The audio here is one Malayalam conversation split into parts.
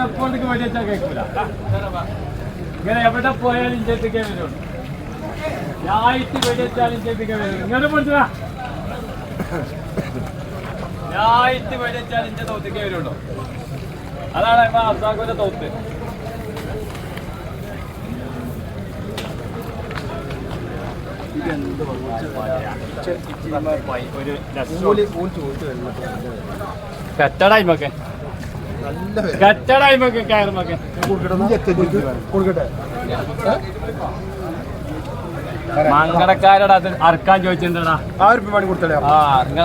നെപ്പോണ്ടേക്ക് വേണ്ടി വെച്ചാൽ കേൾക്കൂല. ഇങ്ങനെ എവിടെ പോയാലും ഇഞ്ചത്തേക്കേ വരുള്ളൂ. ഞായിട്ട് വേണ്ടി വെച്ചാലും ഇഞ്ചത്തേക്കേ വരുള്ളൂ. ഇങ്ങനെ പഠിച്ചാ ഞായിട്ട് വേണ്ടി വെച്ചാൽ ഇഞ്ച തോത്തേക്കേ വരുള്ളൂ. അതാണ് അസാഖുവിന്റെ തോത്ത്. കച്ചടായ്മൊക്കെ കച്ചടായ്മൊക്കെ കയറുമൊക്കെ മങ്കടക്കാരോട് അത് അറക്കാൻ ചോദിച്ചിട്ടുണ്ടാ.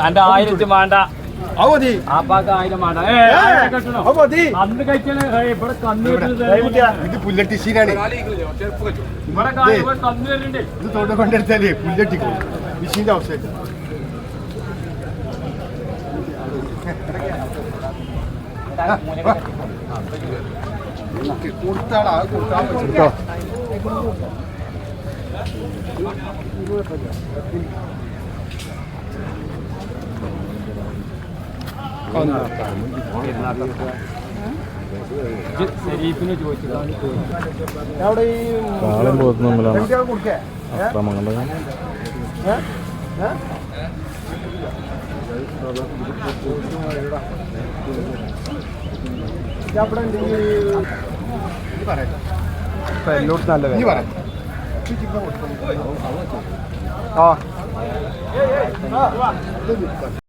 എന്റെ 1000 വേണ്ട, ആപ്പാക്ക് 1000 വേണ്ട. അന്ന് കഴിച്ചാൽ ഇവിടെ കന്ന് ഇത് പുല്ലട്ടിശീനാണ്. ഇവിടെ കന്ന് വരുന്നുണ്ട്. ഇത് തൊണ്ട കൊണ്ടെടുത്താലേ പുല്ലട്ടിക്കും മിഷീന്റെ അവസ്ഥ. കൊടുത്താളാ കൊടുത്താ ശരീഫിന് ചോദിച്ചു കാളയും പോത്തും തമ്മിലാണ് അക്രമങ്ങൾ. എന്നോട് നല്ല ആ